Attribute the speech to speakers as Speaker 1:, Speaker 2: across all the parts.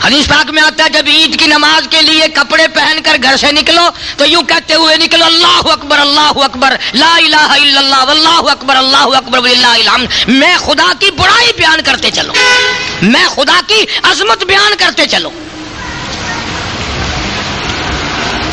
Speaker 1: حدیث پاک میں آتا ہے جب عید کی نماز کے لیے کپڑے پہن کر گھر سے نکلو تو یوں کہتے ہوئے نکلو اللہ اکبر لا الہ الا اللہ واللہ اکبر وللہ الحمد. میں خدا کی بڑائی بیان کرتے چلو, میں خدا کی عظمت بیان کرتے چلو.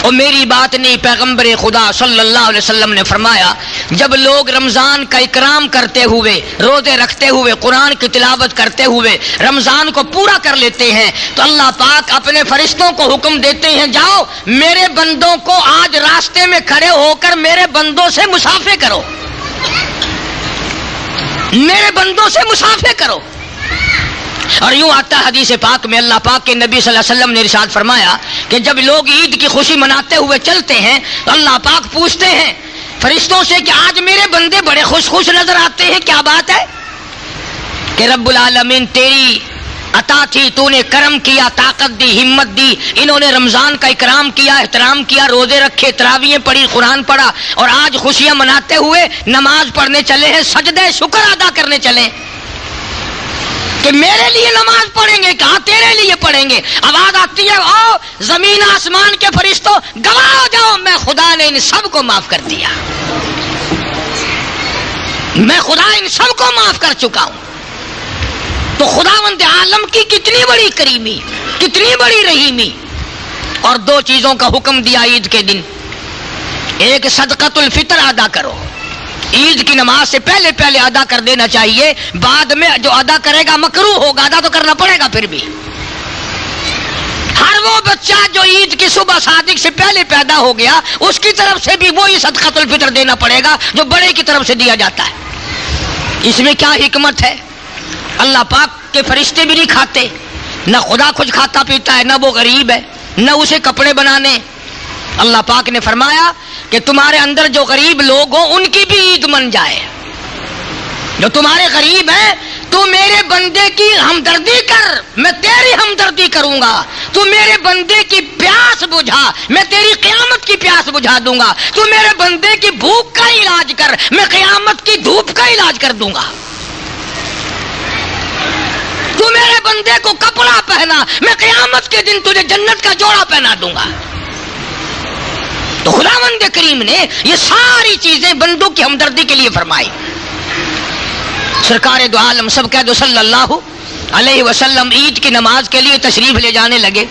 Speaker 1: اور میری بات نہیں, پیغمبر خدا صلی اللہ علیہ وسلم نے فرمایا جب لوگ رمضان کا اکرام کرتے ہوئے, روزے رکھتے ہوئے, قرآن کی تلاوت کرتے ہوئے رمضان کو پورا کر لیتے ہیں تو اللہ پاک اپنے فرشتوں کو حکم دیتے ہیں جاؤ میرے بندوں کو آج راستے میں کھڑے ہو کر میرے بندوں سے مسافے کرو, میرے بندوں سے مسافے کرو. اور یوں آتا ہے حدیث پاک میں, اللہ پاک کے نبی صلی اللہ علیہ وسلم نے ارشاد فرمایا کہ جب لوگ عید کی خوشی مناتے ہوئے چلتے ہیں تو اللہ پاک پوچھتے ہیں فرشتوں سے کہ آج میرے بندے بڑے خوش خوش نظر آتے ہیں, کیا بات ہے؟ کہ رب العالمین تیری عطا تھی, تو نے کرم کیا, طاقت دی, ہمت دی, انہوں نے رمضان کا اکرام کیا, احترام کیا, روزے رکھے, تراویحیں پڑھی, قرآن پڑھا اور آج خوشیاں مناتے ہوئے نماز پڑھنے چلے ہیں, سجدے شکر ادا کرنے چلے کہ میرے لیے نماز پڑھیں گے, کہاں تیرے لیے پڑھیں گے. آواز آتی ہے او زمین آسمان کے فرشتوں گواہ ہو جاؤ میں خدا نے ان سب کو معاف کر دیا, میں خدا ان سب کو معاف کر چکا ہوں. تو خداوند عالم کی کتنی بڑی کریمی, کتنی بڑی رحیمی. اور دو چیزوں کا حکم دیا عید کے دن, ایک صدقۃ الفطر ادا کرو, عید کی نماز سے پہلے پہلے ادا کر دینا چاہیے, بعد میں جو ادا کرے گا مکروہ ہوگا, ادا تو کرنا پڑے گا. پھر بھی ہر وہ بچہ جو عید کی صبح صادق سے پہلے پیدا ہو گیا اس کی طرف سے بھی وہی صدقۃ الفطر دینا پڑے گا جو بڑے کی طرف سے دیا جاتا ہے. اس میں کیا حکمت ہے؟ اللہ پاک کے فرشتے بھی نہیں کھاتے, نہ خدا کچھ کھاتا پیتا ہے, نہ وہ غریب ہے, نہ اسے کپڑے بنانے. اللہ پاک نے فرمایا کہ تمہارے اندر جو غریب لوگ ہوں ان کی بھی عید من جائے. جو تمہارے غریب ہیں تو میرے بندے کی ہمدردی کر, میں تیری ہمدردی کروں گا. تو میرے بندے کی پیاس بجھا, میں تیری قیامت کی پیاس بجھا دوں گا. تو میرے بندے کی بھوک کا علاج کر, میں قیامت کی دھوپ کا علاج کر دوں گا. تو میرے بندے کو کپڑا پہنا, میں قیامت کے دن تجھے جنت کا جوڑا پہنا دوں گا. تو خداوند کریم نے یہ ساری چیزیں بندوں کی ہمدردی کے لیے فرمائی. سرکار دو عالم سب کہہ دو صلی اللہ علیہ وسلم عید کی نماز کے لیے تشریف لے جانے لگے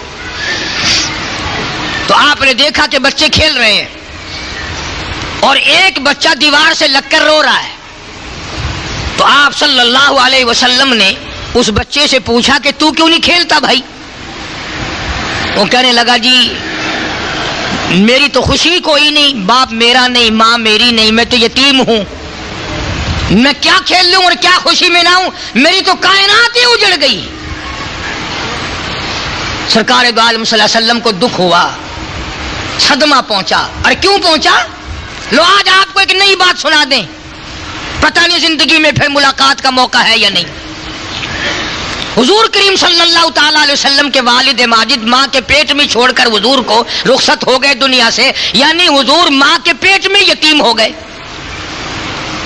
Speaker 1: تو آپ نے دیکھا کہ بچے کھیل رہے ہیں اور ایک بچہ دیوار سے لگ کر رو رہا ہے. تو آپ صلی اللہ علیہ وسلم نے اس بچے سے پوچھا کہ تو کیوں نہیں کھیلتا بھائی؟ وہ کہنے لگا جی میری تو خوشی کوئی نہیں, باپ میرا نہیں, ماں میری نہیں, میں تو یتیم ہوں, میں کیا کھیل لوں اور کیا خوشی مناؤں, میری تو کائنات ہی اجڑ گئی. سرکار دو عالم صلی اللہ علیہ وسلم کو دکھ ہوا, صدمہ پہنچا. اور کیوں پہنچا؟ لو آج آپ کو ایک نئی بات سنا دیں, پتہ نہیں زندگی میں پھر ملاقات کا موقع ہے یا نہیں. حضور کریم صلی اللہ تعالی علیہ وسلم کے والد ماجد ماں کے پیٹ میں چھوڑ کر حضور کو رخصت ہو گئے دنیا سے, یعنی حضور ماں کے پیٹ میں یتیم ہو گئے.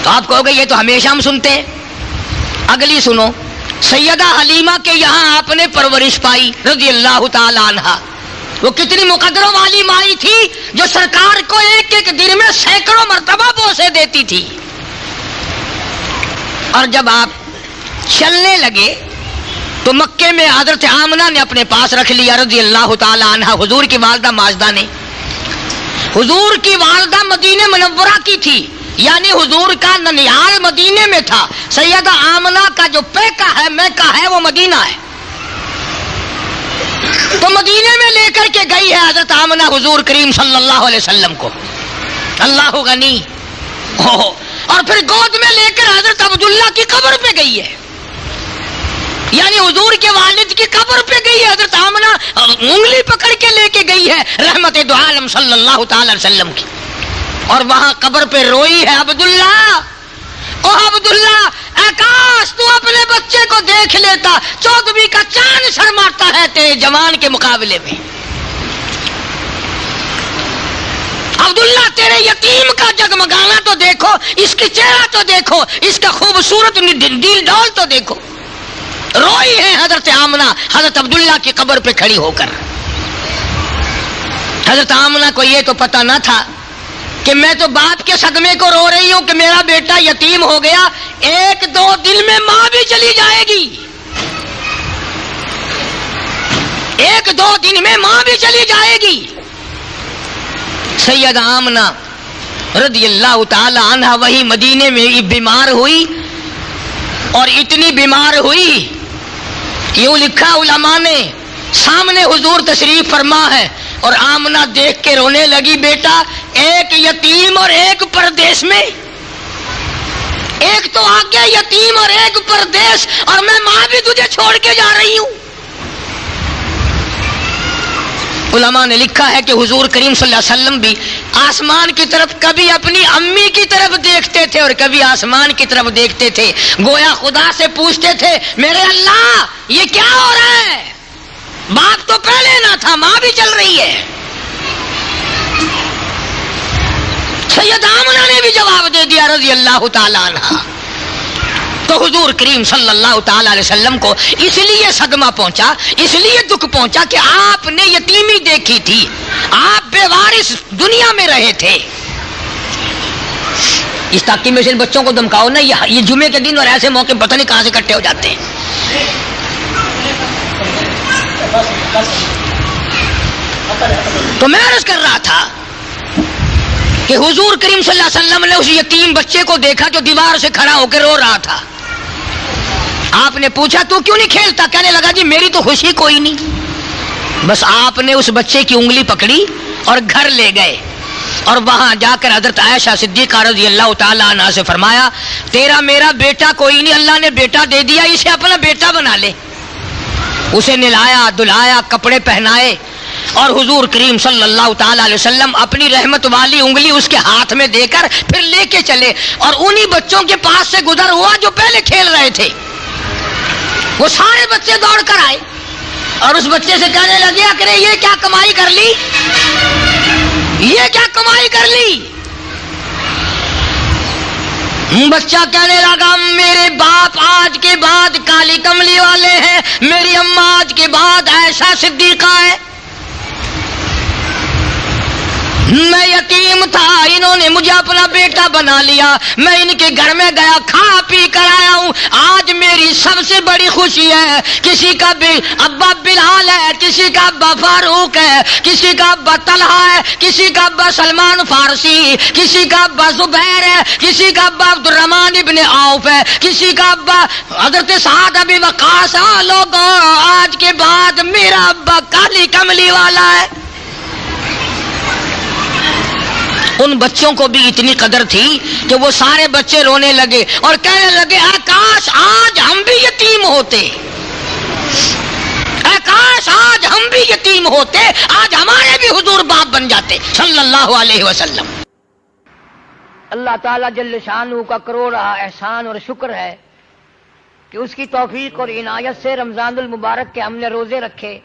Speaker 1: تو آپ کہو گے یہ تو ہمیشہ ہم سنتے ہیں. اگلی سنو, سیدہ حلیمہ کے یہاں آپ نے پرورش پائی رضی اللہ تعالی عنہا. وہ کتنی مقدروں والی مائی تھی جو سرکار کو ایک ایک دن میں سینکڑوں مرتبہ بوسے دیتی تھی. اور جب آپ چلنے لگے تو مکے میں حضرت آمنہ نے اپنے پاس رکھ لیا رضی اللہ تعالی عنہا, حضور کی والدہ ماجدہ نے. حضور کی والدہ مدینہ منورہ کی تھی, یعنی حضور کا ننیال مدینے میں تھا. سیدہ آمنہ کا جو پیکا ہے میکہ ہے وہ مدینہ ہے. تو مدینے میں لے کر کے گئی ہے حضرت آمنہ حضور کریم صلی اللہ علیہ وسلم کو, اللہ غنی. اور پھر گود میں لے کر حضرت عبداللہ کی قبر پہ گئی ہے, یعنی حضور کے والد کی قبر پہ گئی ہے. حضرت آمنہ انگلی پکڑ کے لے کے گئی ہے رحمت دو عالم صلی اللہ تعالی علیہ وسلم کی, اور وہاں قبر پہ روئی ہے عبداللہ, او عبداللہ اے کاش تو اپنے بچے کو دیکھ لیتا, 14ویں کا چاند شرماتا ہے تیرے جوان کے مقابلے میں. عبداللہ تیرے یتیم کا جگمگانا تو دیکھو, اس کی چہرہ تو دیکھو, اس کا خوبصورت دل ڈول تو دیکھو. روئی ہے حضرت آمنہ حضرت عبداللہ کی قبر پہ کھڑی ہو کر. حضرت آمنہ کو یہ تو پتہ نہ تھا کہ میں تو باپ کے صدمے کو رو رہی ہوں کہ میرا بیٹا یتیم ہو گیا، 1-2 دن میں ماں بھی چلی جائے گی، 1-2 دن میں ماں بھی چلی جائے گی. سیدہ آمنہ رضی اللہ تعالی عنہا وہی مدینے میں بیمار ہوئی، اور اتنی بیمار ہوئی، یوں لکھا علماء نے، سامنے حضور تشریف فرما ہے اور آمنہ دیکھ کے رونے لگی، بیٹا ایک یتیم اور ایک پردیس میں، ایک تو آگے یتیم اور ایک پردیس، اور میں ماں بھی تجھے چھوڑ کے جا رہی ہوں. علماء نے لکھا ہے کہ حضور کریم صلی اللہ علیہ وسلم بھی آسمان کی طرف کبھی اپنی امی کی طرف دیکھتے تھے اور کبھی آسمان کی طرف دیکھتے تھے، گویا خدا سے پوچھتے تھے میرے اللہ یہ کیا ہو رہا ہے؟ باپ تو پہلے نہ تھا، ماں بھی چل رہی ہے. سیدہ آمنہ نے بھی جواب دے دیا رضی اللہ تعالی عنہ. تو حضور کریم صلی اللہ تعالی علیہ وسلم کو اس لیے صدمہ پہنچا، اس لیے دکھ پہنچا کہ آپ نے یتیمی دیکھی تھی، آپ بے وارث دنیا میں رہے تھے. اس تاکہ میں سے بچوں کو دمکاؤ نا، یہ جمعے کے دن اور ایسے موقع پتہ نہیں کہاں سے اکٹھے ہو جاتے ہیں. تو میں عرض کر رہا تھا کہ حضور کریم صلی اللہ علیہ وسلم نے اس یتیم بچے کو دیکھا جو دیوار سے کھڑا ہو کے رو رہا تھا. آپ نے پوچھا تو کیوں نہیں کھیلتا؟ کہنے لگا جی میری تو خوشی کوئی نہیں. بس آپ نے اس بچے کی انگلی پکڑی اور گھر لے گئے، اور وہاں جا کر حضرت عائشہ صدیقہ رضی اللہ تعالیٰ عنہا سے فرمایا تیرا میرا بیٹا کوئی نہیں، اللہ نے بیٹا دے دیا، اسے اپنا بیٹا بنا لے. اسے نہلایا دھلایا، کپڑے پہنائے، اور حضور کریم صلی اللہ تعالی علیہ وسلم اپنی رحمت والی انگلی اس کے ہاتھ میں دے کر پھر لے کے چلے، اور انہی بچوں کے پاس سے گزر ہوا جو پہلے کھیل رہے تھے. وہ سارے بچے دوڑ کر آئے اور اس بچے سے کہنے لگے کہ یہ کیا کمائی کر لی، یہ کیا کمائی کر لی؟ بچہ کہنے لگا میرے باپ آج کے بعد کالی کملی والے ہیں، میری اماں آج کے بعد عائشہ صدیقہ ہے، میں یتیم تھا، انہوں نے مجھے اپنا بیٹا بنا لیا، میں ان کے گھر میں گیا کھا پی کر آیا ہوں. آج میری سب سے بڑی خوشی ہے، کسی کا ابا بلال ہے، کسی کا ابا فاروق ہے، کسی کا ابا طلحہ ہے، کسی کا ابا سلمان فارسی، کسی کا ابا زبیر ہے، کسی کا ابا عبد الرحمن ابن عوف ہے، کسی کا ابا حضرت سعد ابی وقاص. لوگوں آج کے بعد میرا ابا کالی کملی والا ہے. ان بچوں کو بھی اتنی قدر تھی کہ وہ سارے بچے رونے لگے اور کہنے لگے کاش آج ہم بھی یتیم ہوتے، کاش آج ہم بھی یتیم ہوتے، آج ہمارے بھی حضور باپ بن جاتے صلی اللہ علیہ وسلم. اللہ تعالیٰ جل شانہ کا کروڑا احسان اور شکر ہے کہ اس کی توفیق اور عنایت سے رمضان المبارک کے ہم نے روزے رکھے،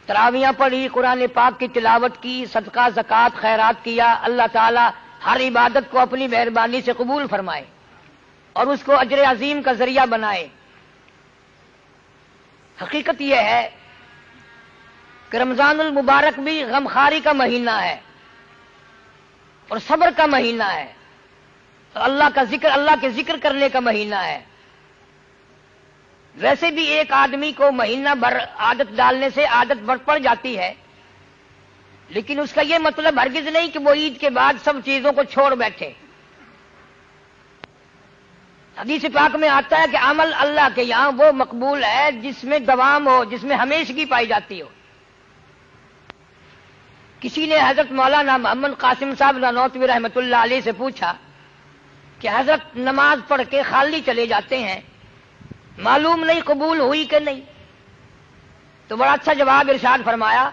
Speaker 1: تراویاں پڑھی، قرآن پاک کی تلاوت کی، صدقہ زکوٰۃ خیرات کیا. اللہ تعالیٰ ہر عبادت کو اپنی مہربانی سے قبول فرمائے اور اس کو اجر عظیم کا ذریعہ بنائے. حقیقت یہ ہے کہ رمضان المبارک بھی غمخواری کا مہینہ ہے اور صبر کا مہینہ ہے، اللہ کے ذکر کرنے کا مہینہ ہے. ویسے بھی ایک آدمی کو مہینہ بھر عادت ڈالنے سے عادت پڑ جاتی ہے، لیکن اس کا یہ مطلب ہرگز نہیں کہ وہ عید کے بعد سب چیزوں کو چھوڑ بیٹھے. حدیث پاک میں آتا ہے کہ عمل اللہ کے یہاں وہ مقبول ہے جس میں دوام ہو، جس میں ہمیشگی پائی جاتی ہو. کسی نے حضرت مولانا محمد قاسم صاحب نانوتوی رحمۃ اللہ علیہ سے پوچھا کہ حضرت نماز پڑھ کے خالی چلے جاتے ہیں، معلوم نہیں قبول ہوئی کہ نہیں. تو بڑا اچھا جواب ارشاد فرمایا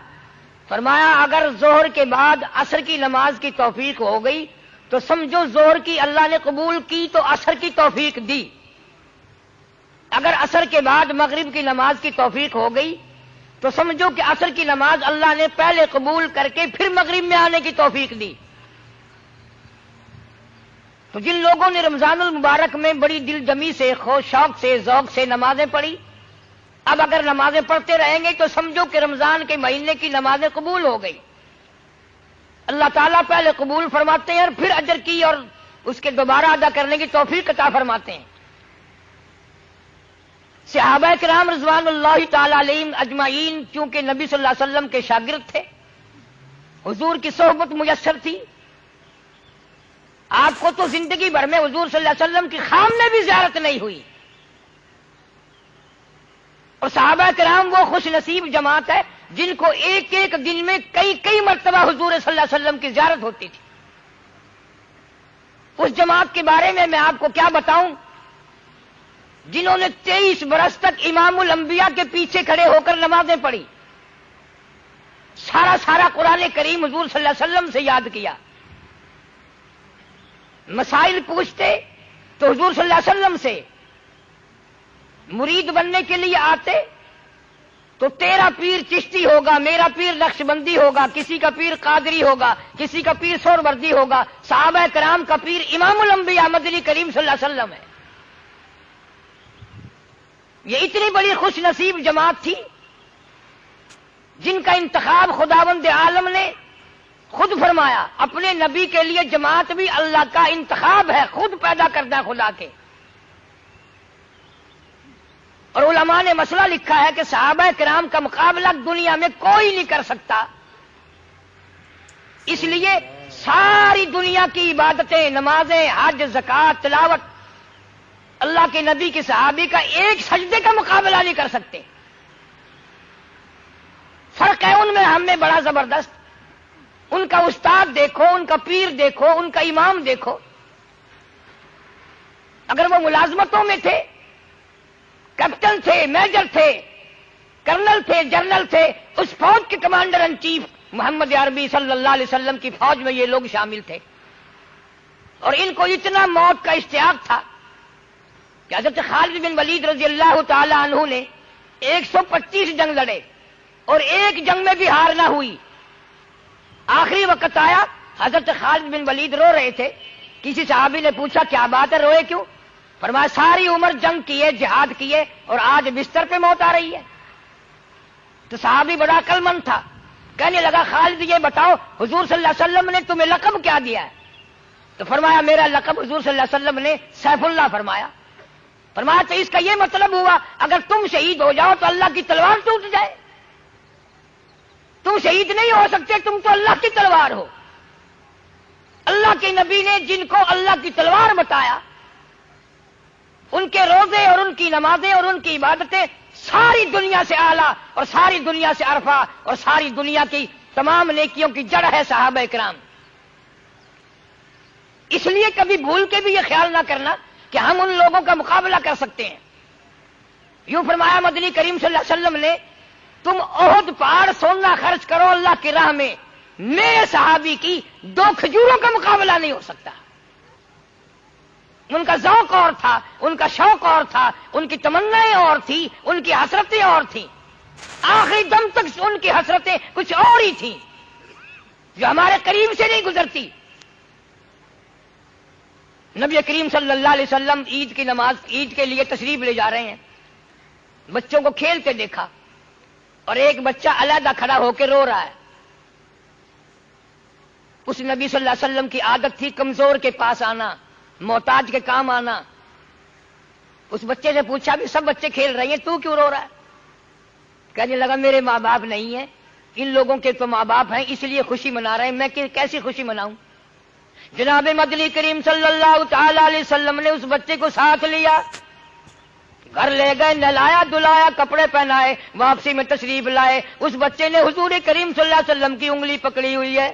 Speaker 1: اگر ظہر کے بعد عصر کی نماز کی توفیق ہو گئی تو سمجھو ظہر کی اللہ نے قبول کی تو عصر کی توفیق دی. اگر عصر کے بعد مغرب کی نماز کی توفیق ہو گئی تو سمجھو کہ عصر کی نماز اللہ نے پہلے قبول کر کے پھر مغرب میں آنے کی توفیق دی. تو جن لوگوں نے رمضان المبارک میں بڑی دل جمی سے، شوق سے، ذوق سے نمازیں پڑھی، اب اگر نمازیں پڑھتے رہیں گے تو سمجھو کہ رمضان کے مہینے کی نمازیں قبول ہو گئی۔ اللہ تعالیٰ پہلے قبول فرماتے ہیں اور پھر اجر کی اور اس کے دوبارہ ادا کرنے کی توفیق عطا فرماتے ہیں۔ صحابہ کرام رضوان اللہ تعالی علیہم اجمعین چونکہ نبی صلی اللہ علیہ وسلم کے شاگرد تھے، حضور کی صحبت میسر تھی، آپ کو تو زندگی بھر میں حضور صلی اللہ علیہ وسلم کی خام میں بھی زیارت نہیں ہوئی، اور صحابہ کرام وہ خوش نصیب جماعت ہے جن کو ایک ایک دن میں کئی مرتبہ حضور صلی اللہ علیہ وسلم کی زیارت ہوتی تھی۔ اس جماعت کے بارے میں آپ کو کیا بتاؤں، جنہوں نے 23 برس تک امام الانبیاء کے پیچھے کھڑے ہو کر نمازیں پڑھی، سارا قرآن کریم حضور صلی اللہ علیہ وسلم سے یاد کیا، مسائل پوچھتے تو حضور صلی اللہ علیہ وسلم سے، مرید بننے کے لیے آتے تو تیرا پیر چشتی ہوگا، میرا پیر نقشبندی ہوگا، کسی کا پیر قادری ہوگا، کسی کا پیر سہروردی ہوگا، صحابہ کرام کا پیر امام الانبیاء مدنی کریم صلی اللہ علیہ وسلم ہے۔ یہ اتنی بڑی خوش نصیب جماعت تھی جن کا انتخاب خداوند عالم نے خود فرمایا، اپنے نبی کے لیے جماعت بھی اللہ کا انتخاب ہے، خود پیدا کردہ خدا کے۔ اور علماء نے مسئلہ لکھا ہے کہ صحابہ کرام کا مقابلہ دنیا میں کوئی نہیں کر سکتا، اس لیے ساری دنیا کی عبادتیں، نمازیں، حج، زکوٰۃ، تلاوت اللہ کے نبی کے صحابی کا ایک سجدے کا مقابلہ نہیں کر سکتے۔ فرق ہے ان میں ہم میں بڑا زبردست، ان کا استاد دیکھو، ان کا پیر دیکھو، ان کا امام دیکھو، اگر وہ ملازمتوں میں تھے، کیپٹن تھے، میجر تھے، کرنل تھے، جنرل تھے، اس فوج کے کمانڈر ان چیف محمد عربی صلی اللہ علیہ وسلم کی فوج میں یہ لوگ شامل تھے، اور ان کو اتنا موت کا اشتیاق تھا کہ حضرت خالد بن ولید رضی اللہ تعالی عنہ نے 125 جنگ لڑے اور ایک جنگ میں بھی ہار نہ ہوئی۔ آخری وقت آیا، حضرت خالد بن ولید رو رہے تھے، کسی صحابی نے پوچھا کیا بات ہے، روئے کیوں؟ فرمایا ساری عمر جنگ کیے، جہاد کیے، اور آج بستر پہ موت آ رہی ہے۔ تو صحابی بڑا عقل مند تھا، کہنے لگا خالد یہ بتاؤ حضور صلی اللہ علیہ وسلم نے تمہیں لقب کیا دیا ہے؟ تو فرمایا میرا لقب حضور صلی اللہ علیہ وسلم نے سیف اللہ فرمایا۔ فرمایا تو اس کا یہ مطلب ہوا اگر تم شہید ہو جاؤ تو اللہ کی تلوار ٹوٹ جائے؟ تم شہید نہیں ہو سکتے، تم تو اللہ کی تلوار ہو۔ اللہ کے نبی نے جن کو اللہ کی تلوار بتایا، ان کے روزے اور ان کی نمازیں اور ان کی عبادتیں ساری دنیا سے اعلیٰ اور ساری دنیا سے عرفہ اور ساری دنیا کی تمام نیکیوں کی جڑ ہے صحابہ کرام۔ اس لیے کبھی بھول کے بھی یہ خیال نہ کرنا کہ ہم ان لوگوں کا مقابلہ کر سکتے ہیں۔ یوں فرمایا مدنی کریم صلی اللہ علیہ وسلم نے، تم احد پہاڑ سونا خرچ کرو اللہ کی راہ میں، میرے صحابی کی 2 کھجوروں کا مقابلہ نہیں ہو سکتا۔ ان کا ذوق اور تھا، ان کا شوق اور تھا، ان کی تمنائیں اور تھی، ان کی حسرتیں اور تھیں، آخری دم تک ان کی حسرتیں کچھ اور ہی تھیں جو ہمارے قریب سے نہیں گزرتی۔ نبی کریم صلی اللہ علیہ وسلم عید کی نماز، عید کے لیے تشریف لے جا رہے ہیں، بچوں کو کھیلتے دیکھا اور ایک بچہ علیحدہ کھڑا ہو کے رو رہا ہے۔ اس نبی صلی اللہ علیہ وسلم کی عادت تھی کمزور کے پاس آنا، محتاج کے کام آنا۔ اس بچے نے پوچھا بھی سب بچے کھیل رہے ہیں، تو کیوں رو رہا ہے؟ کہنے لگا میرے ماں باپ نہیں ہیں، ان لوگوں کے تو ماں باپ ہیں، اس لیے خوشی منا رہے ہیں، میں کیسی خوشی مناؤں؟ جناب مدنی کریم صلی اللہ تعالی علیہ وسلم نے اس بچے کو ساتھ لیا، گھر لے گئے، نہلایا دلایا، کپڑے پہنائے، واپسی میں تشریف لائے۔ اس بچے نے حضور کریم صلی اللہ علیہ وسلم کی انگلی پکڑی ہوئی ہے۔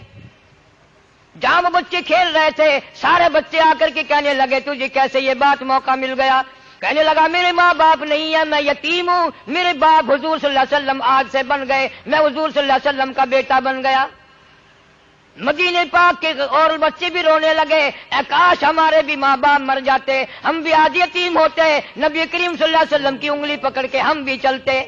Speaker 1: جہاں وہ بچے کھیل رہے تھے سارے بچے آ کر کے کہنے لگے تجھے کیسے یہ بات موقع مل گیا؟ کہنے لگا میرے ماں باپ نہیں ہیں، میں یتیم ہوں، میرے باپ حضور صلی اللہ علیہ وسلم آج سے بن گئے، میں حضور صلی اللہ علیہ وسلم کا بیٹا بن گیا۔ مدینے پاک کے اور بچے بھی رونے لگے، اے کاش ہمارے بھی ماں باپ مر جاتے، ہم بھی آج یتیم ہوتے، نبی کریم صلی اللہ علیہ وسلم کی انگلی پکڑ کے ہم بھی چلتے۔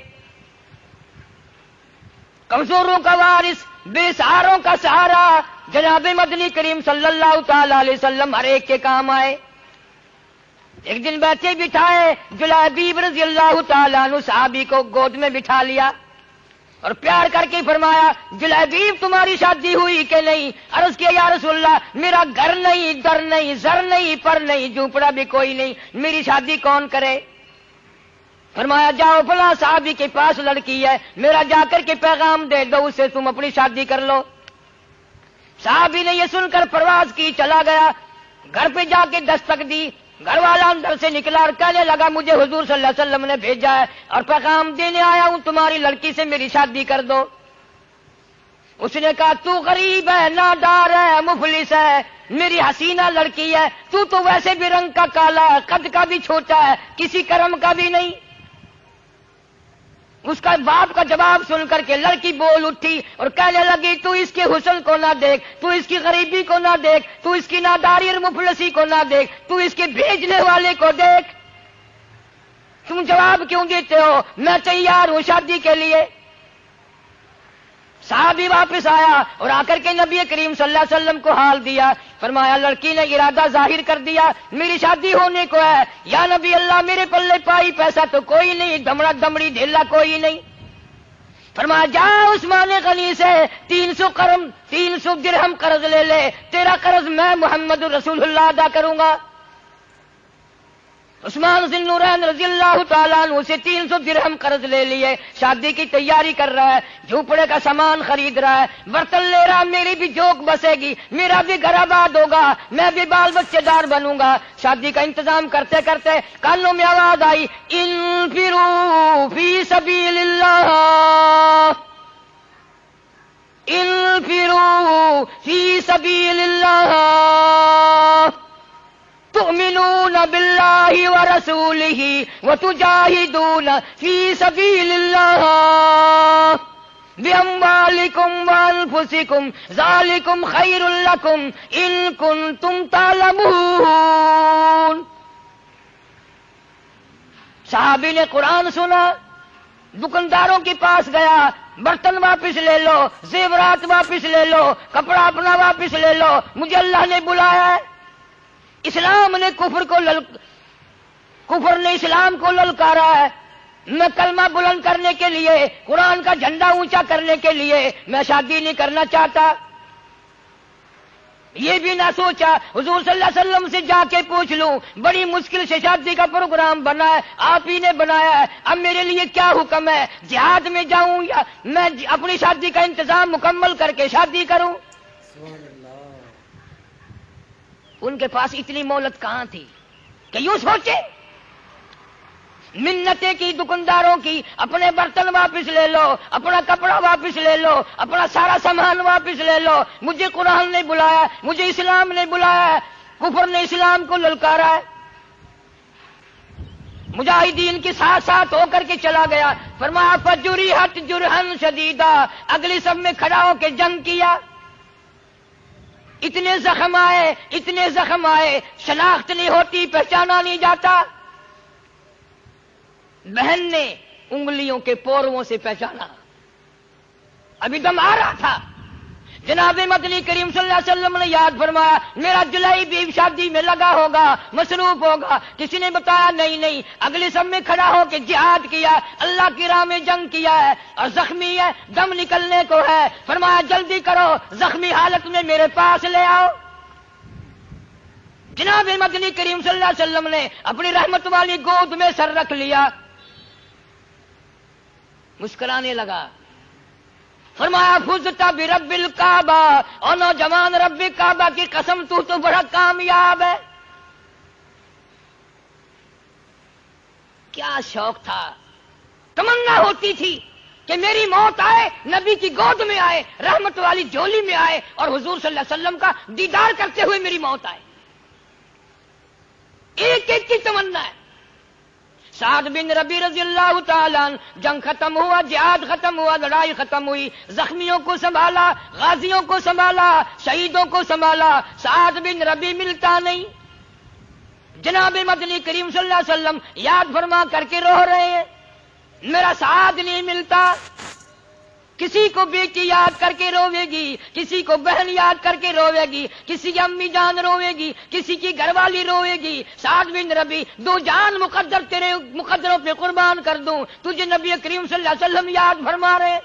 Speaker 1: کمزوروں کا وارث بے سہاروں کا سہارا جناب مدنی کریم صلی اللہ تعالی علیہ وسلم ہر ایک کے کام آئے. ایک دن بیٹھے بٹھائے جلیبیب رضی اللہ تعالیٰ عنہ صحابی کو گود میں بٹھا لیا اور پیار کر کے فرمایا جلیبیب تمہاری شادی ہوئی کہ نہیں؟ عرض کیا یا رسول اللہ میرا گھر نہیں، در نہیں، زر نہیں، پر نہیں، جھونپڑا بھی کوئی نہیں، میری شادی کون کرے؟ فرمایا جاؤ فلاں صحابی کے پاس لڑکی ہے، میرا جا کر کے پیغام دے دو، اس سے تم اپنی شادی کر لو. صحابی نے یہ سن کر پرواز کی، چلا گیا. گھر پہ جا کے دستک دی، گھر والا اندر سے نکلا اور کہنے لگا مجھے حضور صلی اللہ علیہ وسلم نے بھیجا ہے اور پیغام دینے آیا ہوں تمہاری لڑکی سے میری شادی کر دو. اس نے کہا تو غریب ہے، نادار ہے، مفلس ہے، میری حسینہ لڑکی ہے، تو ویسے بھی رنگ کا کالا ہے، قد کا بھی چھوٹا ہے، کسی کرم کا بھی نہیں. اس کا باپ کا جواب سن کر کے لڑکی بول اٹھی اور کہنے لگی تو اس کے حسن کو نہ دیکھ، تو اس کی غریبی کو نہ دیکھ، تو اس کی ناداری اور مفلسی کو نہ دیکھ، تو اس کے بھیجنے والے کو دیکھ. تم جواب کیوں دیتے ہو؟ میں تیار ہوں شادی کے لیے. صحابی واپس آیا اور آ کر کے نبی کریم صلی اللہ علیہ وسلم کو حال دیا. فرمایا لڑکی نے ارادہ ظاہر کر دیا میری شادی ہونے کو ہے. یا نبی اللہ میرے پلے پائی پیسہ تو کوئی نہیں، دمڑا دمڑی ڈھیلا کوئی نہیں. فرمایا جا عثمان غنی سے 300 درہم قرض لے لے، تیرا قرض میں محمد رسول اللہ ادا کروں گا. عثمان ذی النورین رضی اللہ تعالیٰ عنہ سے 300 درہم قرض لے لیے، شادی کی تیاری کر رہا ہے، جھوپڑے کا سامان خرید رہا ہے، برتن لے رہا، میری بھی جوک بسے گی، میرا بھی گھر آباد ہوگا، میں بھی بال بچے دار بنوں گا. شادی کا انتظام کرتے کرتے کانوں میں آواز آئی انفروا فی سبیل اللہ، انفروا فی سبیل اللہ تؤمنون باللہ ورسولہ وتجاہدون فی سبیل اللہ باموالکم وانفسکم ذالکم خیر لکم ان کنتم تعلمون. صحابی نے قرآن سنا، دکانداروں کے پاس گیا، برتن واپس لے لو، زیورات واپس لے لو، کپڑا اپنا واپس لے لو، مجھے اللہ نے بلایا ہے. اسلام نے کفر نے اسلام کو للکارا ہے. میں کلمہ بلند کرنے کے لیے، قرآن کا جھنڈا اونچا کرنے کے لیے میں شادی نہیں کرنا چاہتا. یہ بھی نہ سوچا حضور صلی اللہ علیہ وسلم سے جا کے پوچھ لوں، بڑی مشکل سے شادی کا پروگرام بنا ہے، آپ ہی نے بنایا ہے، اب میرے لیے کیا حکم ہے؟ جہاد میں جاؤں یا میں اپنی شادی کا انتظام مکمل کر کے شادی کروں؟ ان کے پاس اتنی مہلت کہاں تھی کہ یوں سوچے. منتیں کی دکانداروں کی، اپنے برتن واپس لے لو، اپنا کپڑا واپس لے لو، اپنا سارا سامان واپس لے لو، مجھے قرآن نے بلایا، مجھے اسلام نے بلایا. کفر نے اسلام کو للکارا ہے. مجاہدین کے ساتھ ساتھ ہو کر کے چلا گیا. فرمایا فجرحت جرحا شدیدا، اگلی سب میں کھڑا ہو کے جنگ کیا. اتنے زخم آئے، شناخت نہیں ہوتی، پہچانا نہیں جاتا. بہن نے انگلیوں کے پوروں سے پہچانا، ابھی دم آ رہا تھا. جناب مدنی کریم صلی اللہ علیہ وسلم نے یاد فرمایا میرا جلائی بھی شادی میں لگا ہوگا، مصروف ہوگا. کسی نے بتایا نہیں، اگلے سب میں کھڑا ہو کے جہاد کیا، اللہ کی راہ میں جنگ کیا ہے اور زخمی ہے، دم نکلنے کو ہے. فرمایا جلدی کرو، زخمی حالت میں میرے پاس لے آؤ. جناب مدنی کریم صلی اللہ علیہ وسلم نے اپنی رحمت والی گود میں سر رکھ لیا، مسکرانے لگا. فرمایا فزت برب الکعبہ، اور نوجوان رب کعبہ کی قسم تو بڑا کامیاب ہے. کیا شوق تھا، تمنا ہوتی تھی کہ میری موت آئے، نبی کی گود میں آئے، رحمت والی جھولی میں آئے اور حضور صلی اللہ علیہ وسلم کا دیدار کرتے ہوئے میری موت آئے. ایک ایک کی تمنا ہے. سعد بن ربی رضی اللہ تعالیٰ عنہ، جنگ ختم ہوا، جہاد ختم ہوا، لڑائی ختم ہوئی، زخمیوں کو سنبھالا، غازیوں کو سنبھالا، شہیدوں کو سنبھالا. سعد بن ربی ملتا نہیں. جناب مدنی کریم صلی اللہ علیہ وسلم یاد فرما کر کے رو رہے ہیں، میرا سعد نہیں ملتا. کسی کو بیٹی یاد کر کے روے گی، کسی کو بہن یاد کر کے روے گی، کسی کی امی جان روے گی، کسی کی گھر والی روے گی۔ سعد بن ربی، دو جان مقدر تیرے مقدروں پہ قربان کر دوں، تجھے نبی کریم صلی اللہ علیہ وسلم یاد فرما رہے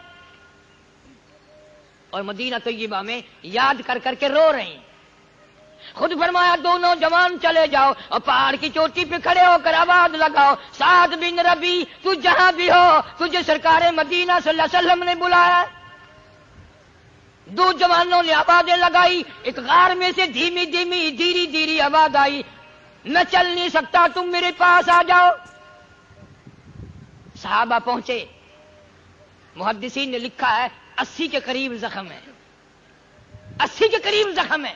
Speaker 1: اور مدینہ طیبہ میں یاد کر کر کے رو رہے ہیں۔ خود فرمایا دونوں جوان چلے جاؤ اور پہاڑ کی چوٹی پہ کھڑے ہو کر آواز لگاؤ، سعد بن ربی تو جہاں بھی ہو، تجھے سرکار مدینہ صلی اللہ علیہ وسلم نے بلایا۔ دو جوانوں نے آوازیں لگائی، ایک غار میں سے دھیمی دھیمی دھیری دھیری آواز آئی، میں چل نہیں سکتا، تم میرے پاس آ جاؤ۔ صحابہ پہنچے، محدثین نے لکھا ہے 80 کے قریب زخم ہے، 80 کے قریب زخم ہے۔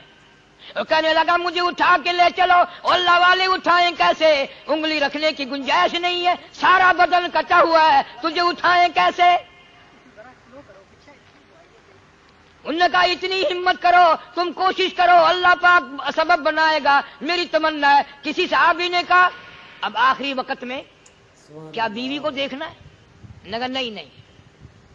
Speaker 1: اور کہنے لگا مجھے اٹھا کے لے چلو، اللہ والے اٹھائیں کیسے، انگلی رکھنے کی گنجائش نہیں ہے، سارا بدن کٹا ہوا ہے، تجھے اٹھائیں کیسے؟ انہوں نے کہا اتنی ہمت کرو، تم کوشش کرو، اللہ پاک سبب بنائے گا، میری تمنا ہے۔ کسی صحابی نے کہا اب آخری وقت میں کیا بیوی کو دیکھنا ہے؟ انہوں نے کہا نہیں۔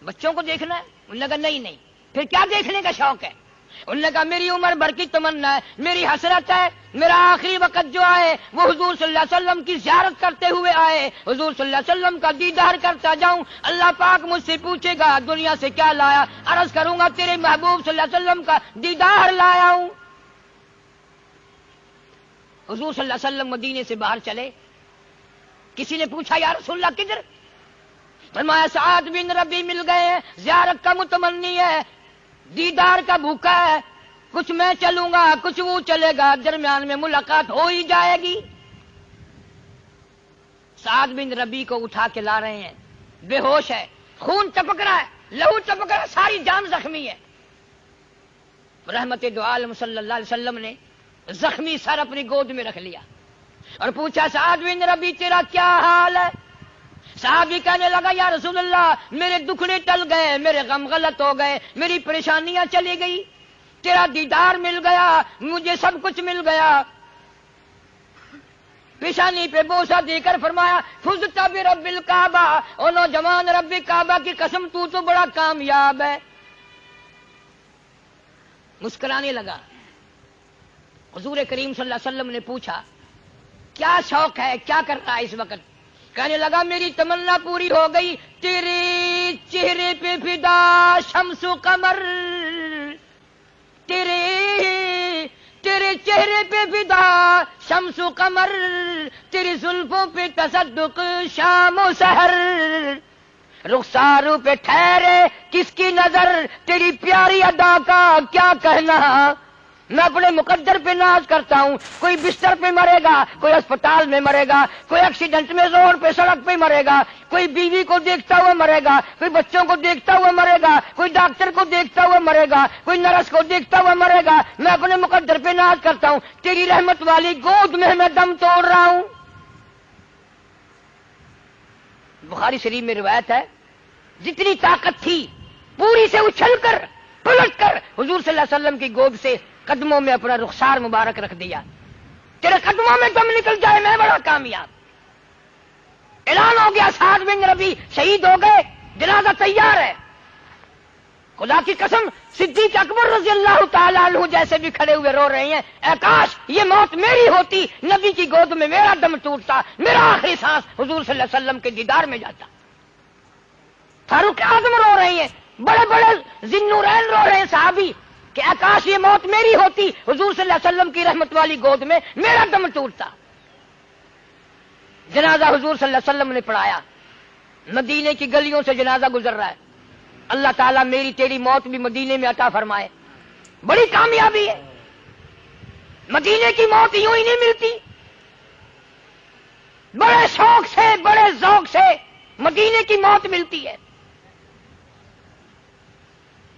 Speaker 1: بچوں کو دیکھنا ہے؟ انہوں نے کہا نہیں۔ پھر کیا دیکھنے کا شوق ہے؟ انہوں نے کہا میری عمر بھر کی تمنا ہے، میری حسرت ہے، میرا آخری وقت جو آئے وہ حضور صلی اللہ علیہ وسلم کی زیارت کرتے ہوئے آئے، حضور صلی اللہ علیہ وسلم کا دیدار کرتا جاؤں۔ اللہ پاک مجھ سے پوچھے گا دنیا سے کیا لایا، عرض کروں گا تیرے محبوب صلی اللہ علیہ وسلم کا دیدار لایا ہوں۔ حضور صلی اللہ علیہ وسلم مدینے سے باہر چلے، کسی نے پوچھا یا رسول اللہ کدھر؟ فرمایا سعد بن ربی مل گئے ہیں، زیارت کا متمنی ہے، دیدار کا بھوکا ہے، کچھ میں چلوں گا کچھ وہ چلے گا، درمیان میں ملاقات ہو ہی جائے گی۔ سعد بن ربی کو اٹھا کے لا رہے ہیں، بے ہوش ہے، خون ٹپک رہا ہے، لہو ٹپک رہا ہے، ساری جان زخمی ہے۔ رحمت دو عالم صلی اللہ علیہ وسلم نے زخمی سر اپنی گود میں رکھ لیا اور پوچھا سعد بن ربی تیرا کیا حال ہے؟ صحابی کہنے لگا یا رسول اللہ میرے دکھڑے ٹل گئے، میرے غم غلط ہو گئے، میری پریشانیاں چلی گئی، تیرا دیدار مل گیا، مجھے سب کچھ مل گیا۔ پیشانی پہ بوسہ دے کر فرمایا فزت برب الکعبہ، او نوجوان رب کعبہ کی قسم تو بڑا کامیاب ہے۔ مسکرانے لگا۔ حضور کریم صلی اللہ علیہ وسلم نے پوچھا کیا شوق ہے، کیا کر رہا ہے اس وقت؟ کہنے لگا میری تمنا پوری ہو گئی، تیرے چہرے پہ فدا شمس و قمر، تیرے چہرے پہ فدا شمس و قمر، تیری زلفوں پہ تصدق شام و سحر، رخساروں پہ ٹھہرے کس کی نظر، تیری پیاری ادا کا کیا کہنا۔ میں اپنے مقدر پہ ناز کرتا ہوں، کوئی بستر پہ مرے گا، کوئی اسپتال میں مرے گا، کوئی ایکسیڈنٹ میں روڈ پہ سڑک پہ مرے گا، کوئی بیوی کو دیکھتا ہوا مرے گا، کوئی بچوں کو دیکھتا ہوا مرے گا، کوئی ڈاکٹر کو دیکھتا ہوا مرے گا، کوئی نرس کو دیکھتا ہوا مرے گا، میں اپنے مقدر پہ ناز کرتا ہوں، تیری رحمت والی گود میں دم توڑ رہا ہوں۔ بخاری شریف میں روایت ہے جتنی طاقت تھی پوری سے اچھل کر پلٹ کر حضور صلی اللہ علیہ وسلم کی گود سے قدموں میں اپنا رخسار مبارک رکھ دیا، تیرے قدموں میں دم نکل جائے میں بڑا کامیاب۔ اعلان ہو گیا سعد بن ربی شہید ہو گئے، جنازہ تیار ہے۔ خدا کی قسم صدیق اکبر رضی اللہ تعالیٰ عنہ جیسے بھی کھڑے ہوئے رو رہے ہیں، اے کاش یہ موت میری ہوتی، نبی کی گود میں میرا دم ٹوٹتا، میرا آخری سانس حضور صلی اللہ علیہ وسلم کے دیدار میں جاتا۔ فاروق اعظم رو رہے ہیں، بڑے بڑے ذی-النورین رو رہے ہیں صحابی کہ کاش یہ موت میری ہوتی، حضور صلی اللہ علیہ وسلم کی رحمت والی گود میں میرا دم ٹوٹتا۔ جنازہ حضور صلی اللہ علیہ وسلم نے پڑھایا، مدینے کی گلیوں سے جنازہ گزر رہا ہے۔ اللہ تعالیٰ میری تیری موت بھی مدینے میں عطا فرمائے، بڑی کامیابی ہے۔ مدینے کی موت یوں ہی نہیں ملتی، بڑے شوق سے بڑے ذوق سے مدینے کی موت ملتی ہے۔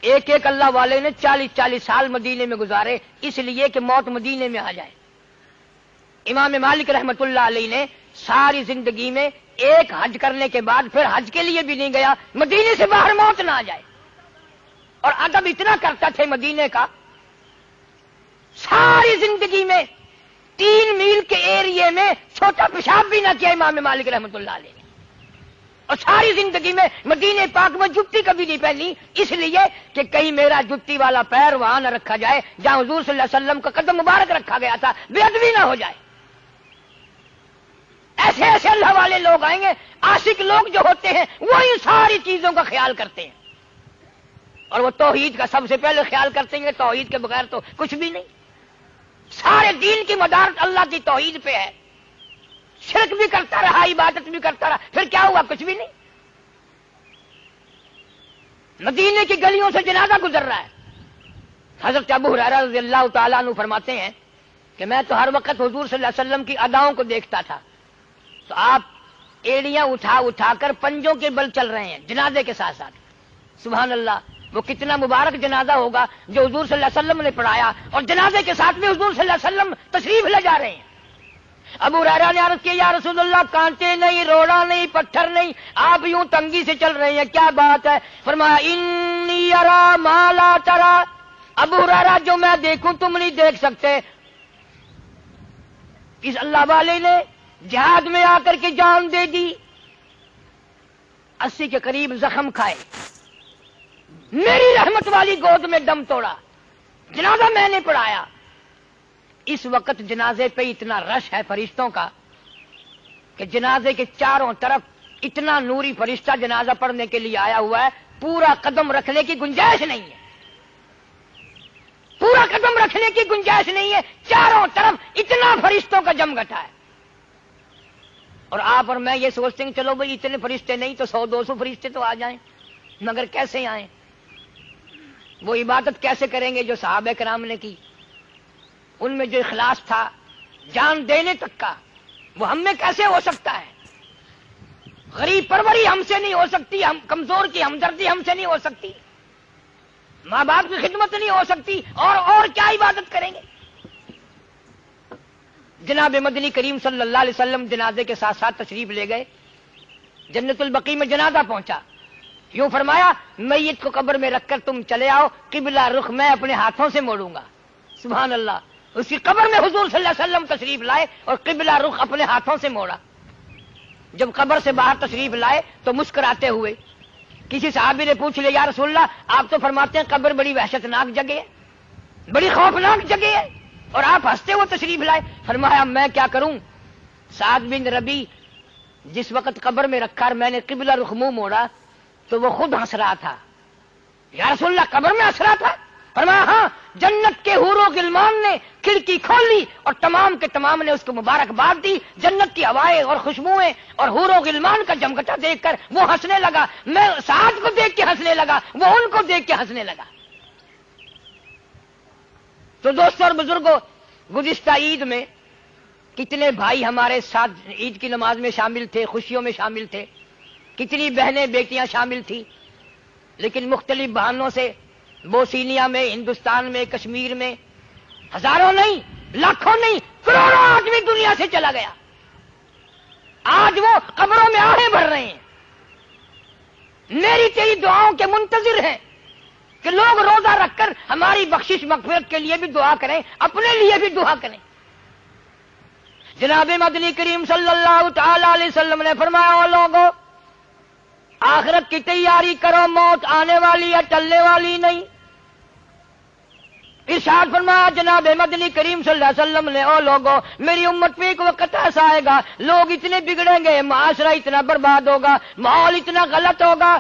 Speaker 1: ایک ایک اللہ والے نے 40 سال مدینے میں گزارے اس لیے کہ موت مدینے میں آ جائے۔ امام مالک رحمت اللہ علیہ نے ساری زندگی میں ایک حج کرنے کے بعد پھر حج کے لیے بھی نہیں گیا، مدینے سے باہر موت نہ آ جائے۔ اور ادب اتنا کرتا تھے مدینے کا، ساری زندگی میں 3 میل کے ایریے میں چھوٹا پیشاب بھی نہ کیا امام مالک رحمت اللہ علیہ نے۔ اور ساری زندگی میں مدینے پاک میں جتی کبھی نہیں پہنی، اس لیے کہ کہیں میرا جتی والا پیر وہاں نہ رکھا جائے جہاں حضور صلی اللہ علیہ وسلم کا قدم مبارک رکھا گیا تھا، بے ادبی نہ ہو جائے۔ ایسے ایسے اللہ والے لوگ آئیں گے، عاشق لوگ جو ہوتے ہیں وہ ان ساری چیزوں کا خیال کرتے ہیں، اور وہ توحید کا سب سے پہلے خیال کرتے ہیں، توحید کے بغیر تو کچھ بھی نہیں۔ سارے دین کی مدار اللہ کی توحید پہ ہے، شرک بھی کرتا رہا، عبادت بھی کرتا رہا، پھر کیا ہوا؟ کچھ بھی نہیں۔ مدینے کی گلیوں سے جنازہ گزر رہا ہے، حضرت ابو ہریرہ رضی اللہ تعالیٰ عنہ فرماتے ہیں کہ میں تو ہر وقت حضور صلی اللہ علیہ وسلم کی اداؤں کو دیکھتا تھا، تو آپ ایڑیاں اٹھا اٹھا کر پنجوں کے بل چل رہے ہیں جنازے کے ساتھ ساتھ۔ سبحان اللہ، وہ کتنا مبارک جنازہ ہوگا جو حضور صلی اللہ علیہ وسلم نے پڑھایا، اور جنازے کے ساتھ بھی حضور صلی اللہ علیہ وسلم تشریف لے جا رہے ہیں۔ ابو ہریرہ نے عرض کیا یا رسول اللہ، کانٹے نہیں، روڑا نہیں، پتھر نہیں، آپ یوں تنگی سے چل رہے ہیں، کیا بات ہے؟ فرمایا انی ارا ما لا ترا، ابو ہریرہ جو میں دیکھوں تم نہیں دیکھ سکتے۔ اس اللہ والے نے جہاد میں آ کر کے جان دے دی، 80 کے قریب زخم کھائے، میری رحمت والی گود میں دم توڑا، جنازہ میں نے پڑھایا۔ اس وقت جنازے پہ اتنا رش ہے فرشتوں کا کہ جنازے کے چاروں طرف اتنا نوری فرشتہ جنازہ پڑھنے کے لیے آیا ہوا ہے، پورا قدم رکھنے کی گنجائش نہیں ہے، پورا قدم رکھنے کی گنجائش نہیں ہے، چاروں طرف اتنا فرشتوں کا جم گٹا ہے۔ اور آپ اور میں یہ سوچتے ہیں چلو بھائی اتنے فرشتے نہیں تو 100-200 فرشتے تو آ جائیں، مگر کیسے آئیں؟ وہ عبادت کیسے کریں گے جو صحابہ کرام نے کی؟ ان میں جو اخلاص تھا جان دینے تک کا، وہ ہم میں کیسے ہو سکتا ہے؟ غریب پروری ہم سے نہیں ہو سکتی، ہم کمزور کی ہمدردی ہم سے نہیں ہو سکتی، ماں باپ کی خدمت نہیں ہو سکتی، اور کیا عبادت کریں گے؟ جناب مدنی کریم صلی اللہ علیہ وسلم جنازے کے ساتھ ساتھ تشریف لے گئے، جنت البقیع میں جنازہ پہنچا، یوں فرمایا میت کو قبر میں رکھ کر تم چلے آؤ، قبلہ رخ میں اپنے ہاتھوں سے موڑوں گا۔ سبحان اللہ، اس کی قبر میں حضور صلی اللہ علیہ وسلم تشریف لائے اور قبلہ رخ اپنے ہاتھوں سے موڑا۔ جب قبر سے باہر تشریف لائے تو مسکراتے ہوئے کسی صحابی نے پوچھ لیا یا رسول اللہ، آپ تو فرماتے ہیں قبر بڑی وحشتناک جگہ ہے، بڑی خوفناک جگہ ہے، اور آپ ہنستے ہوئے تشریف لائے۔ فرمایا میں کیا کروں، سعد بن ربی جس وقت قبر میں رکھا اور میں نے قبلہ رخ منہ موڑا تو وہ خود ہنس رہا تھا۔ یا رسول اللہ قبر میں ہنس رہا تھا؟ فرمایا ہاں، جنت کے حور و غلمان نے کھڑکی کھولی اور تمام کے تمام نے اس کو مبارکباد دی، جنت کی ہوائیں اور خوشبوئیں اور حور و غلمان کا جمگٹا دیکھ کر وہ ہنسنے لگا، میں سعد کو دیکھ کے ہنسنے لگا، وہ ان کو دیکھ کے ہنسنے لگا۔ تو دوستوں اور بزرگوں، گزشتہ عید میں کتنے بھائی ہمارے ساتھ عید کی نماز میں شامل تھے، خوشیوں میں شامل تھے، کتنی بہنیں بیٹیاں شامل تھیں، لیکن مختلف بہانوں سے بوسینیا میں، ہندوستان میں، کشمیر میں ہزاروں نہیں، لاکھوں نہیں، کروڑوں آدمی دنیا سے چلا گیا۔ آج وہ قبروں میں آہیں بھر رہے ہیں، میری تیری دعاؤں کے منتظر ہیں کہ لوگ روزہ رکھ کر ہماری بخشش مغفرت کے لیے بھی دعا کریں، اپنے لیے بھی دعا کریں۔ جناب مدنی کریم صلی اللہ تعالی علیہ وسلم نے فرمایا او لوگو، آخرت کی تیاری کرو، موت آنے والی ہے، ٹلنے والی نہیں۔ ارشاد فرمایا جناب مدنی کریم صلی اللہ علیہ وسلم نے او لوگو، میری امت پہ ایک وقت ایسا آئے گا، لوگ اتنے بگڑیں گے، معاشرہ اتنا برباد ہوگا، ماحول اتنا غلط ہوگا،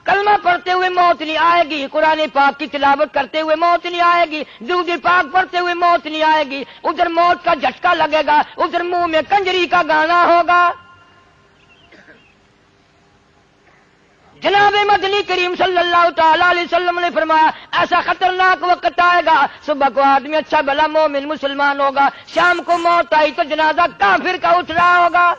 Speaker 1: کلمہ پڑھتے ہوئے موت نہیں آئے گی، قرآن پاک کی تلاوت کرتے ہوئے موت نہیں آئے گی، درود پاک پڑھتے ہوئے موت نہیں آئے گی، ادھر موت کا جھٹکا لگے گا، ادھر منہ میں کنجری کا گانا ہوگا۔ جناب مدنی کریم صلی اللہ تعالی علیہ وسلم نے فرمایا ایسا خطرناک وقت آئے گا، صبح کو آدمی اچھا بھلا مومن مسلمان ہوگا، شام کو موت آئی تو جنازہ کافر کا اٹھ رہا ہوگا۔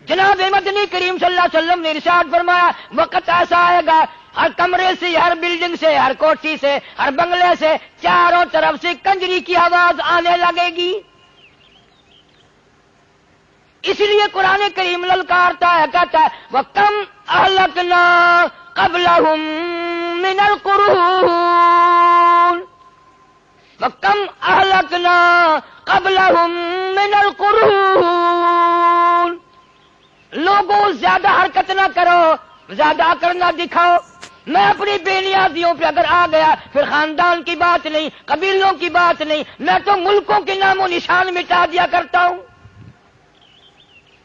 Speaker 1: جناب مدنی کریم صلی اللہ علیہ وسلم نے ارشاد فرمایا وقت ایسا آئے گا، ہر کمرے سے، ہر بلڈنگ سے، ہر کوٹھی سے، ہر بنگلے سے، چاروں طرف سے کنجری کی آواز آنے لگے گی۔ اس لیے قرآن کریم للکارتا ہے، کہتا ہے وَكَمْ أَهْلَكْنَا قَبْلَهُمْ مِنَ الْقُرُونِ، وَكَمْ أَهْلَكْنَا قَبْلَهُمْ مِنَ الْقُرُونِ. لوگوں زیادہ حرکت نہ کرو، زیادہ کرنا دکھاؤ. میں اپنی بے نیازیوں پہ اگر آ گیا پھر خاندان کی بات نہیں، قبیلوں کی بات نہیں، میں تو ملکوں کے نام و نشان مٹا دیا کرتا ہوں.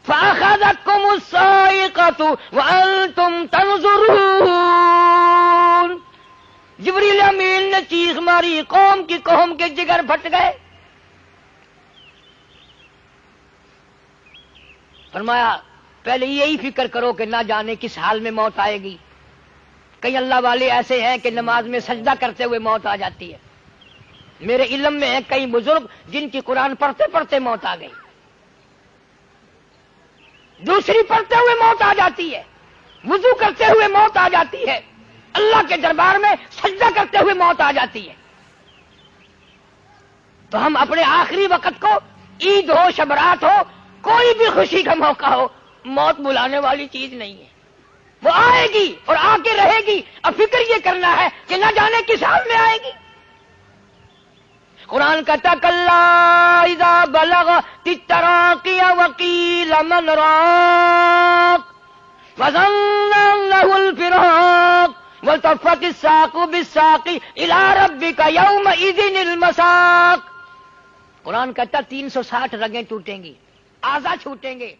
Speaker 1: فَأَخَذَتْكُمُ الصَّاعِقَةُ وَأَنْتُمْ تَنْظُرُونَ. جبریل امین نے چیخ ماری، قوم کے جگر پھٹ گئے. فرمایا پہلے یہی فکر کرو کہ نہ جانے کس حال میں موت آئے گی. کئی اللہ والے ایسے ہیں کہ نماز میں سجدہ کرتے ہوئے موت آ جاتی ہے. میرے علم میں ہیں کئی بزرگ جن کی قرآن پڑھتے پڑھتے موت آ گئی. دوسری پڑھتے ہوئے موت آ جاتی ہے، وضو کرتے ہوئے موت آ جاتی ہے، اللہ کے دربار میں سجدہ کرتے ہوئے موت آ جاتی ہے. تو ہم اپنے آخری وقت کو، عید ہو، شبرات ہو، کوئی بھی خوشی کا موقع ہو، موت بلانے والی چیز نہیں ہے. وہ آئے گی اور آ کے رہے گی. اب فکر یہ کرنا ہے کہ نہ جانے کس حال میں آئے گی. قرآن کہتا کلا اذا بلغت التراقی وقیل من راق وظن انه الفراق والتفت الساق بالساق الى ربك يومئذ المساق. قرآن کہتا 360 رگیں ٹوٹیں گی، اعضا چھوٹیں گے.